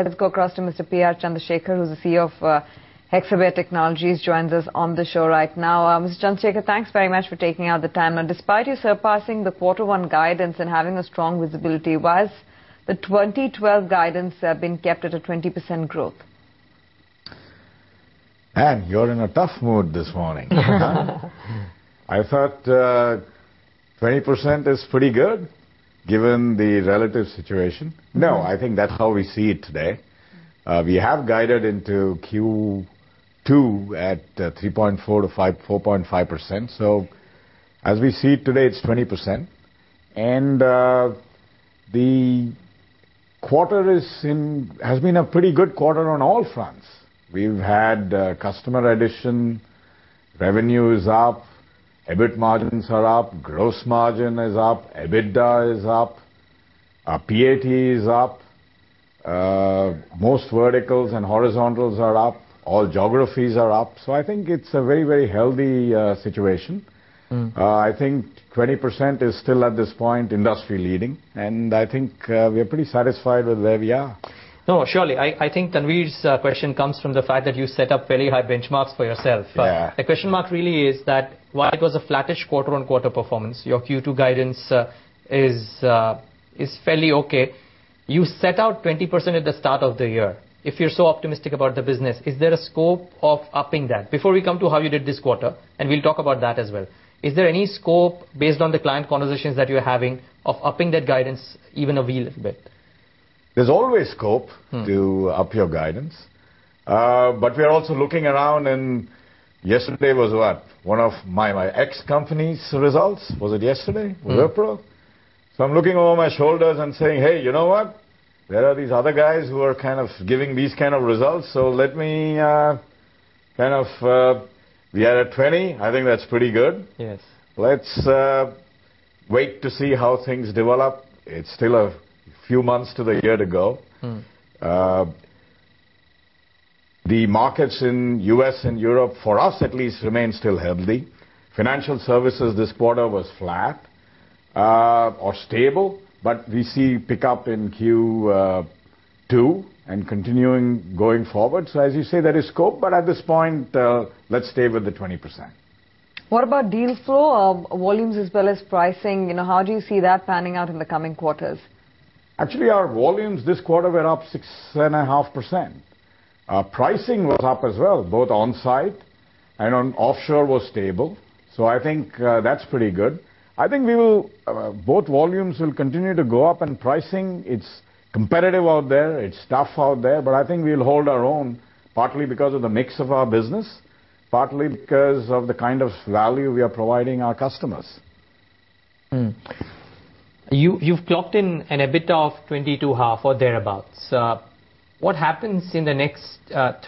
Let's go across to Mr. P.R. Chandrasekhar, who's the CEO of Hexaware Technologies, joins us on the show right now. Mr. Chandrasekhar, thanks very much for taking out the time. Now, despite you surpassing the Q1 guidance and having a strong visibility, why has the 2012 guidance been kept at a 20% growth? And you're in a tough mood this morning. I thought 20% is pretty good, given the relative situation. No, I think that's how we see it today. We have guided into Q2 at 3.4 to 4.5%. So as we see it today, it's 20%. And the quarter has been a pretty good quarter on all fronts. We've had customer addition, revenue is up, EBIT margins are up, gross margin is up, EBITDA is up, PAT is up, most verticals and horizontals are up, all geographies are up. So I think it's a very, very healthy situation. I think 20% is still at this point industry leading, and I think we are pretty satisfied with where we are. No, surely. I think Tanvir's question comes from the fact that you set up very high benchmarks for yourself. Yeah. The question mark really is that while it was a flattish quarter-on-quarter performance, your Q2 guidance is fairly okay. You set out 20% at the start of the year. If you're so optimistic about the business, is there a scope of upping that? Before we come to how you did this quarter, and we'll talk about that as well, is there any scope, based on the client conversations that you're having, of upping that guidance even a wee little bit? There's always scope to up your guidance. But we're also looking around, and yesterday was what? One of my ex-company's results. Was it yesterday? Wipro? So I'm looking over my shoulders and saying, hey, you know what? There are these other guys who are kind of giving these kind of results, so let me we are at 20. I think that's pretty good. Yes. Let's wait to see how things develop. It's still a few months to the year to go. The markets in US and Europe, for us at least, remain still healthy. Financial services this quarter was flat or stable, but we see pickup in Q2 and continuing going forward. So as you say, there is scope, but at this point, let's stay with the 20%. What about deal flow, volumes as well as pricing? You know, how do you see that panning out in the coming quarters? Actually, our volumes this quarter were up 6.5%. Pricing was up as well, both on-site and on offshore was stable. So I think that's pretty good. I think both volumes will continue to go up, and pricing, it's competitive out there, it's tough out there, but I think we'll hold our own, partly because of the mix of our business, partly because of the kind of value we are providing our customers. You've clocked in an EBITDA of 22.5 or thereabouts. What happens in the next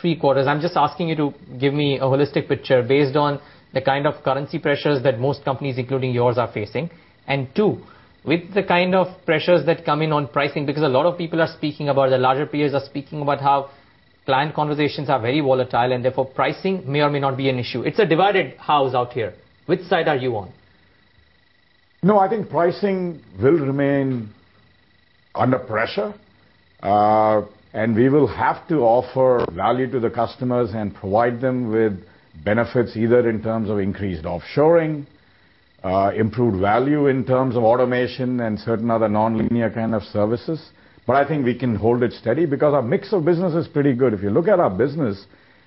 3 quarters? I'm just asking you to give me a holistic picture based on the kind of currency pressures that most companies, including yours, are facing. And 2, with the kind of pressures that come in on pricing, because a lot of people are speaking about, the larger peers are speaking about how client conversations are very volatile and therefore pricing may or may not be an issue. It's a divided house out here. Which side are you on? No, I think pricing will remain under pressure, and we will have to offer value to the customers and provide them with benefits either in terms of increased offshoring, improved value in terms of automation and certain other non-linear kind of services. But I think we can hold it steady because our mix of business is pretty good. If you look at our business,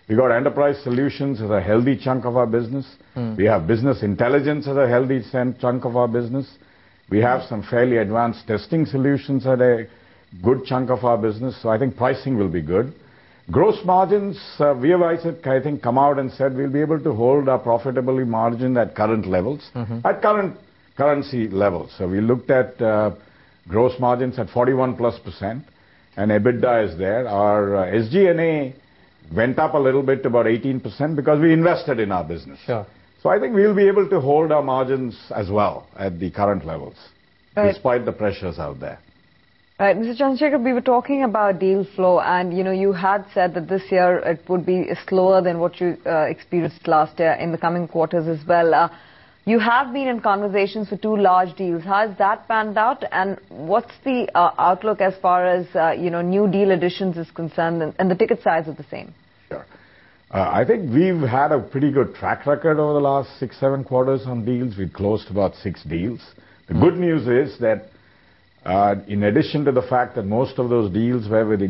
we got enterprise solutions as a healthy chunk of our business. We have business intelligence as a healthy chunk of our business. We have some fairly advanced testing solutions at a good chunk of our business. So I think pricing will be good. Gross margins, we have, I think, come out and said we'll be able to hold our profitability margin at current levels, at current currency levels. So we looked at gross margins at 41+%, and EBITDA is there. Our SG&A went up a little bit to about 18% because we invested in our business. Sure. So I think we'll be able to hold our margins as well at the current levels, despite the pressures out there. Right, Mr. Chandrasekhar, we were talking about deal flow, and you had said that this year it would be slower than what you experienced last year in the coming quarters as well. You have been in conversations for 2 large deals. How has that panned out, and what's the outlook as far as new deal additions is concerned, and the ticket size of the same? Sure. I think we've had a pretty good track record over the last 6-7 quarters on deals. We've closed about 6 deals. The good news is that in addition to the fact that most of those deals were with,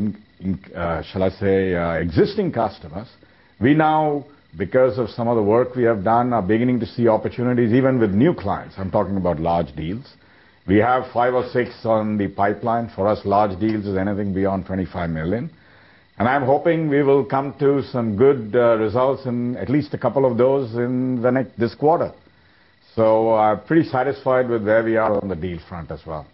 shall I say, existing customers, we now, because of some of the work we have done, are beginning to see opportunities even with new clients. I'm talking about large deals. We have 5 or 6 on the pipeline. For us, large deals is anything beyond 25 million. And I'm hoping we will come to some good results in at least a couple of those in this quarter. So I'm pretty satisfied with where we are on the deal front as well.